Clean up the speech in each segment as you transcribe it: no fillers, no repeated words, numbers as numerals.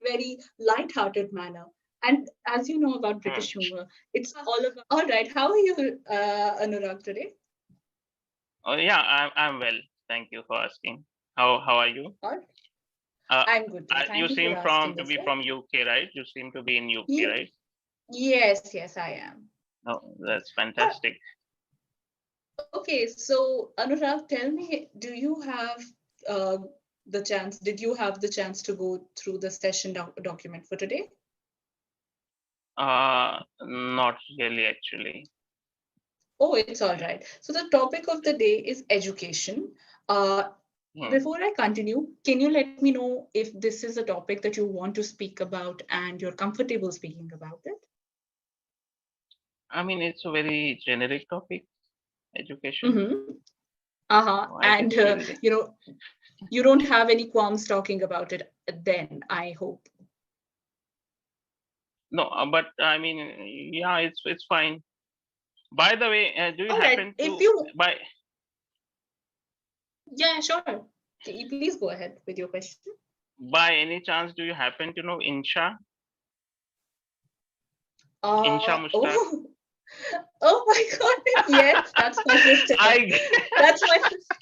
very light-hearted manner. And as you know about British humor, it's all about. All right, how are you, Anurag, today? Oh yeah, I'm well. Thank you for asking. How are you? Or Uh, I'm good too. you Thank you for seem from asking to as be well. from UK, right? You seem to be in UK, Ye- right? yes, yes, I am. Oh, that's Uh, fantastic. okay, so Anurag, tell me, do you have uh, the chance? Did you have the chance to go through the session document for today? Not really actually. Oh, it's all right. So the topic of the day is education. Uh, Hmm. Before I continue, can you let me know if this is a topic that you want to speak about and you're comfortable speaking about it? I mean, it's a very generic topic, education. Mm-hmm. Uh-huh. So I And guess you don't have any qualms talking about it then, I hope. no, but I mean, yeah, it's fine. By the way, do you All right. happen If to you, by yeah, sure. Okay, you please go ahead with your question. by any chance do you happen to know Insha? Insha Mushtaq? Oh, oh my God. Yes, that's my sister. I That's my sister.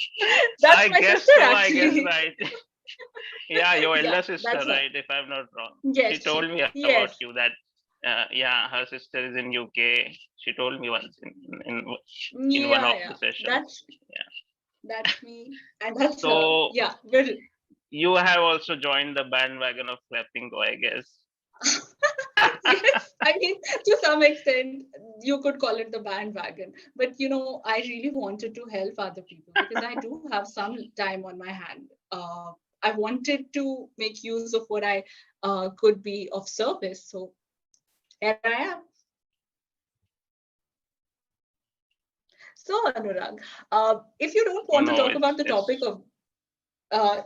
That's I my guess sister, so. I guess actually. right. Yeah, your Yeah, elder sister, that's my, right? If I'm not wrong, she yes, told me about yes, you that yeah, her sister is in UK. She told me once in one yeah, of yeah. the sessions. That's Yeah. that's me, and that's her. So Yeah, well, you have also joined the bandwagon of Clapingo, I guess. yes. I mean, to some extent, you could call it the bandwagon. But I really wanted to help other people because I do have some time on my hand. I wanted to make use of what I could be of service. So here I am. So Anurag, if you don't Oh want to no, talk about the topic it's of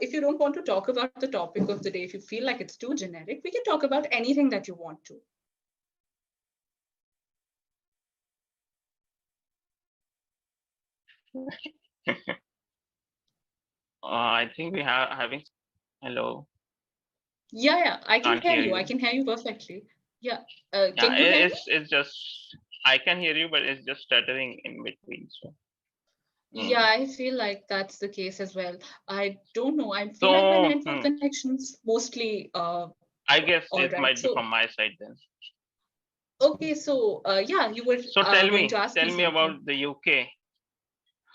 if you don't want to talk about the topic of the day, if you feel like it's too generic, we can talk about anything that you want to. I think we have having. Hello, Yeah, yeah, I can can't hear hear you. I you. can hear you perfectly. Yeah. Yeah, Can you hear me? it's just I can hear you, but it's just stuttering in between. So, Yeah, mm. I feel like that's the case as well. I don't know. I feel like my so network connection's mostly I guess all it right. might be So from my side then. okay, so yeah, you were So going to ask tell me me something. about the UK.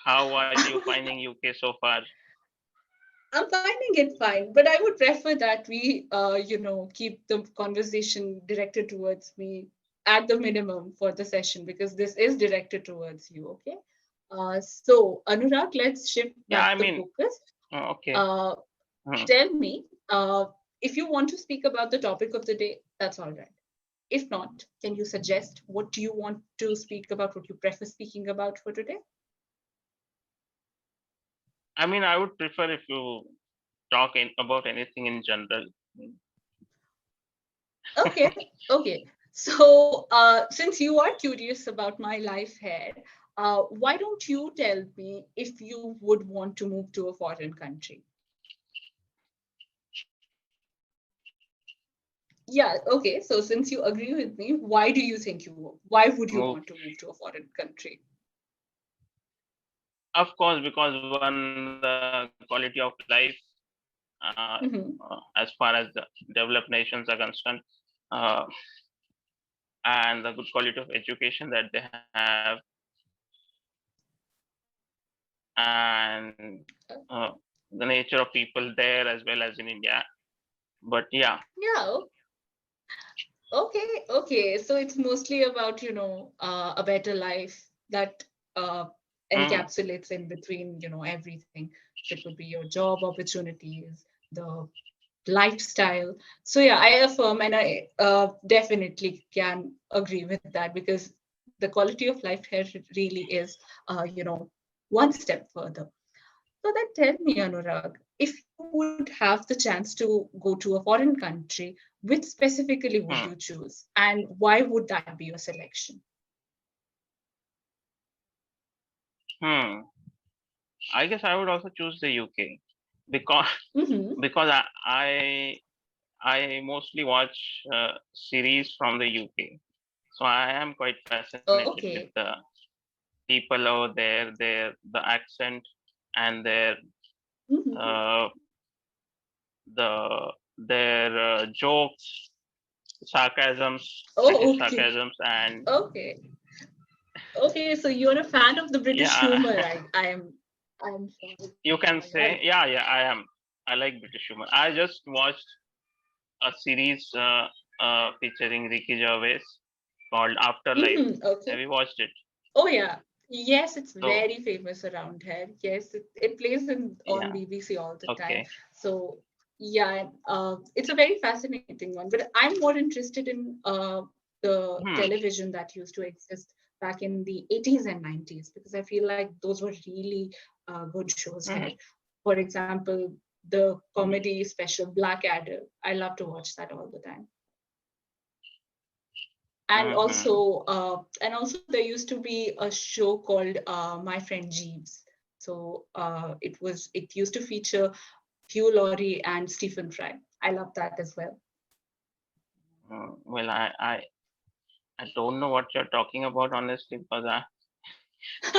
How are you finding UK so far? I'm finding it fine, but I would prefer that we, keep the conversation directed towards me at the minimum for the session because this is directed towards you. Okay. So Anurag, let's shift Yeah, back I the mean, focus. okay. Uh, Hmm. Tell me, if you want to speak about the topic of the day, that's all right. If not, can you suggest what do you want to speak about? What you prefer speaking about for today? I mean, I would prefer if you about anything in general. Okay, okay. So, since you are curious about my life here, why don't you tell me if you would want to move to a foreign country? Yeah, okay. So, since you agree with me, why do you think why would you Move, want to move to a foreign country? of course, because one the quality of life, Mm-hmm. as far as the developed nations are concerned, uh, and the good quality of education that they have, and the nature of people there as well as in India. But yeah, Yeah, okay, okay. So it's mostly about, a better life that mm, encapsulates in between, everything. It could be your job opportunities, the lifestyle. So yeah, I affirm and I definitely can agree with that because the quality of life here really is, one step further. So then tell me, Anurag, if you would have the chance to go to a foreign country, which specifically would you mm, choose? And why would that be your selection? hmm. I guess I would also choose the UK because Mm-hmm. because I mostly watch series from the UK. So I am quite fascinated with Okay. the people over there, the accent and Mhm. uh, their jokes, sarcasms, Oh, British okay. sarcasms, and Okay. Okay. So you're a fan of the British yeah, humor. I am sure. you can All say, right. yeah, I am. I like British humor. I just watched a series featuring Ricky Gervais called Afterlife. Have Okay. you watched it? Oh yeah. Yes, it's So very famous around here. Yes, it plays on yeah, BBC all the time. okay. So yeah, it's a very fascinating one. But I'm more interested in the Hmm. television that used to exist back in the 80s and 90s because I feel like those were really good shows Hmm. here. For example, the Hmm. comedy special Blackadder. I love to watch that all the time. and Hmm. also and also there used to be a show called My Friend Jeeves. So it used to feature Hugh Laurie and Stephen Fry. I love that as well. Well, I don't know what you're talking about honestly because I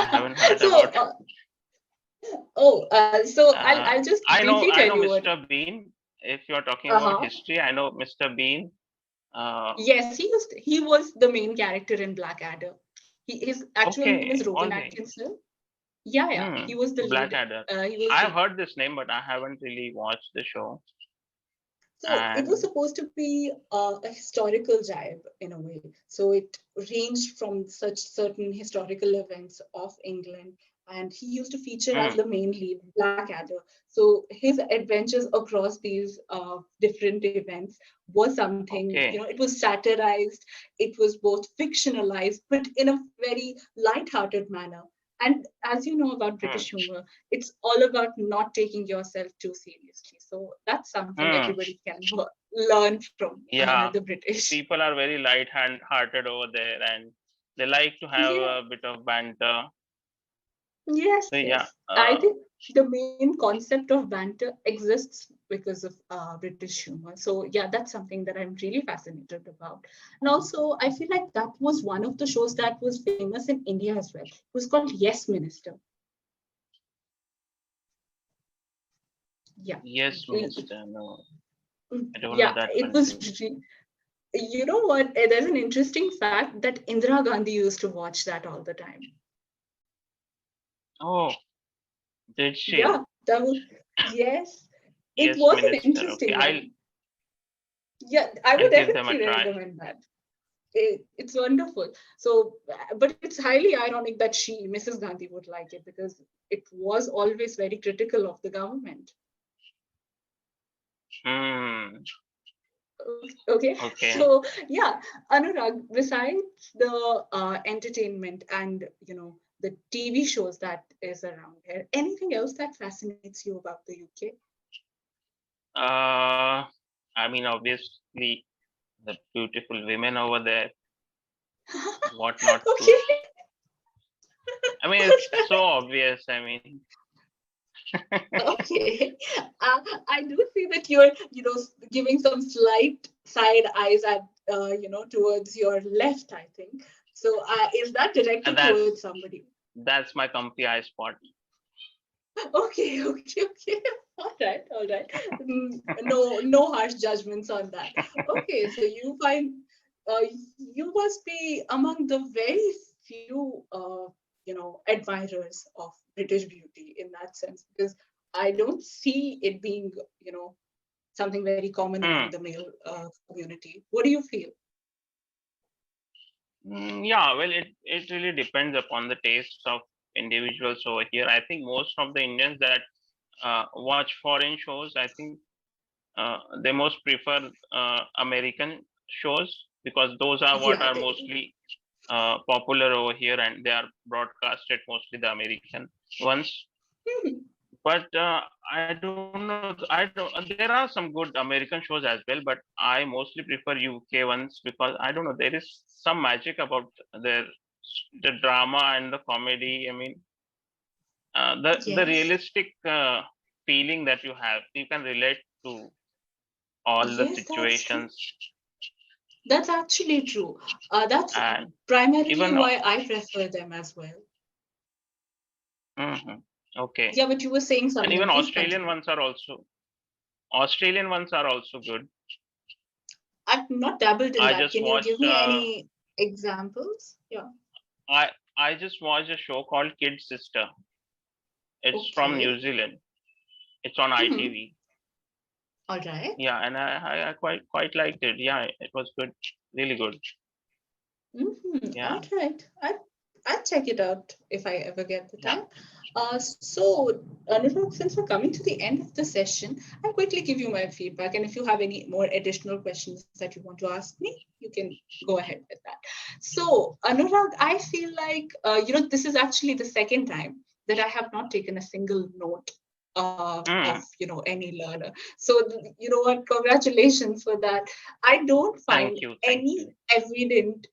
haven't heard so about it. uh, so I'll Uh, just briefly I tell know you what. Mr. Bean. If you're talking about Uh-huh. history, I know Mr. Bean. Uh, Yes, he was the main character in Blackadder. His actual name is okay, all Rowan right. Atkinson. Yeah, Hmm. he was the lead. Blackadder. He was I've the heard this name, but I haven't really watched the show. So it was And supposed to be a historical jibe in a way. So it ranged from such certain historical events of England, and he used to feature as hmm, the main lead, Blackadder. So his adventures across these different events was something, okay. it was satirized, it was both fictionalized, but in a very light-hearted manner. And as you know about Hmm, British humor, it's all about not taking yourself too seriously. So that's something hmm. everybody can learn from Yeah, the British. people are very light-hearted over there, and they like to have Yeah, a bit of banter. yes, So yeah, yes. I think the main concept of banter exists because of British humor. So yeah, that's something that I'm really fascinated about. And also, I feel like that was one of the shows that was famous in India as well. It was called Yes Minister. Yeah. yes, We- Minister. No, I don't know Yeah, that it one was too. you know what? There's an interesting fact that Indira Gandhi used to watch that all the time. Oh, did she? Yeah, that was, yes, it Yes, was an Minister. Okay, interesting one. Yeah, I would I'll give them a definitely try. recommend that. It's wonderful. So, but it's highly ironic that Mrs. Gandhi, would like it because it was always very critical of the government. Hmm. Okay, Okay. so yeah, Anurag, besides the entertainment and the TV shows that is around here, anything else that fascinates you about the UK? Uh, I mean, obviously, the beautiful women over there. What not to? Okay, I mean, it's so obvious. I mean, okay. I do see that you're giving some slight side eyes at towards your left, I think. So is that and directed towards somebody? that's my comfy eye spot. Okay, okay, okay. All right. No harsh judgments on that. Okay, so you find uh, you must be among the very few admirers of British beauty in that sense, because I don't see it being something very common among Hmm. the male community. What do you feel? Yeah, well, it really depends upon the taste of individuals over here. I think most of the Indians that watch foreign shows, I think they most prefer American shows because those are what Yeah, are mostly popular over here, and they are broadcasted mostly the American ones. But I don't know. I don't. There are some good American shows as well, but I mostly prefer UK ones because I don't know. There is some magic about their the drama and the comedy. I mean, the yes. realistic feeling that you have, you can relate to all the Yes, that's true. situations. That's actually true. That's And primarily even why I prefer them as well. mhm, okay, Yeah, but you were saying and something. even Please continue. Australian ones are also good. I've not dabbled in I that. just Can you give watched me any examples? Yeah. I I just watched a show called Kid Sister. It's from Okay. New Zealand. It's on Mm-hmm. ITV. All right. Yeah, and I quite liked it. Yeah, it was good, really good. Mm-hmm. All Yeah, right. I'd check it out if I ever get the yeah, time. So, Anurag, since we're coming to the end of the session, I'll quickly give you my feedback. And if you have any more additional questions that you want to ask me, you can go ahead with that. So, Anurag, I feel like, this is actually the second time that I have not taken a single note of, mm, any learner. So, you know what? Congratulations for that. I don't find thank any you. evident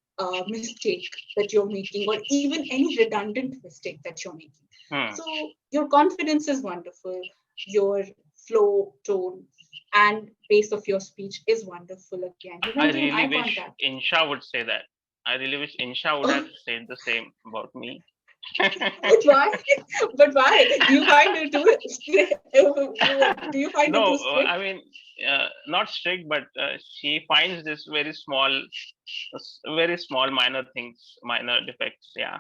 mistake that you're making, or even any redundant mistake that you're making. Hmm. So your confidence is wonderful. Your flow, tone, and pace of your speech is wonderful. Again, you I maintain really eye wish contact. Insha would say that. I really wish Insha would have said the same about me. But why? But why? Do you find it too strict? Do you find it No, too strict? I mean, not strict, but she finds this very small minor things, minor defects. Yeah,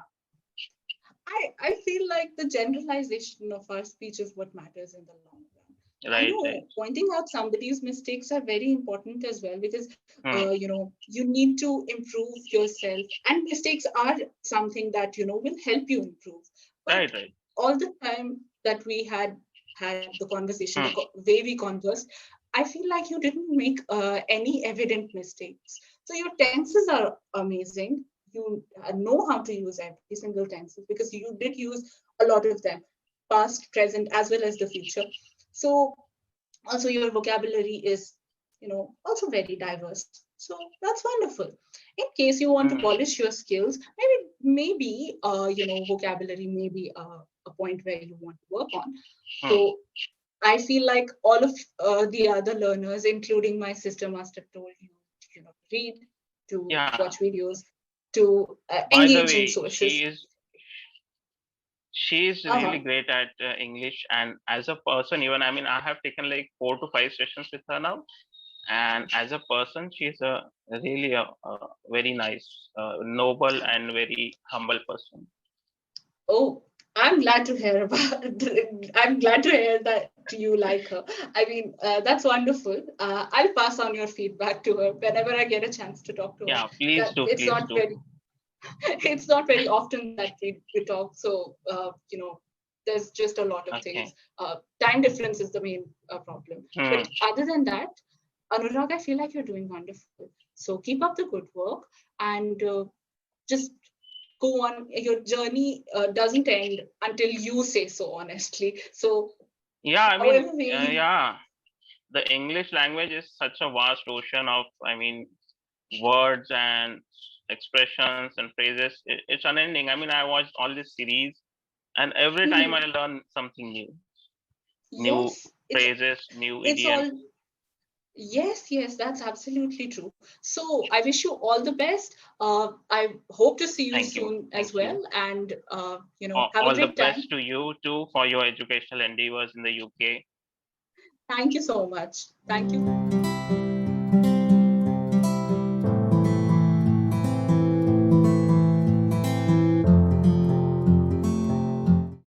I feel like the generalization of our speech is what matters in the long run. I right, right. know pointing out somebody's mistakes are very important as well, because Hmm. you need to improve yourself, and mistakes are something that will help you improve. But Right, right. all the time that we had the conversation, the Hmm. way we conversed, I feel like you didn't make any evident mistakes. So your tenses are amazing. You know how to use every single tenses, because you did use a lot of them, past, present, as well as the future. So also your vocabulary is also very diverse, so that's wonderful. In case you want to Hmm. polish your skills, maybe vocabulary may be a point where you want to work on. Hmm. So I feel like all of the other learners, including my sister, must have told you, read, to Yeah. watch videos, to By the engage in way, socials. she is really Uh-huh. great at English, and as a person, even I mean, I have taken like 4 to 5 sessions with her now, and as a person, she's really a very nice, noble, and very humble person. Oh, I'm glad to hear about. I'm glad to hear that you like her. I mean, that's wonderful. I'll pass on your feedback to her whenever I get a chance to talk to her. Yeah, please That do, it's please not do. very, it's not very often that we talk. So there's just a lot of things. Okay. Time difference is the main problem. Hmm. But other than that, Anurag, I feel like you're doing wonderful. So keep up the good work, and just go on. Your journey doesn't end until you say so, honestly. So Yeah, I mean, however way yeah, the English language is such a vast ocean of, I mean, words and expressions and phrases. It's unending. I mean, I watched all this series, and every time I learn something new, new yes, phrases, new it's idioms. all. Yes, that's absolutely true. So I wish you all the best. I hope to see you Thank you, soon as thank you. well, and have a All the great time. best to you too for your educational endeavors in the UK. Thank you so much. Thank you.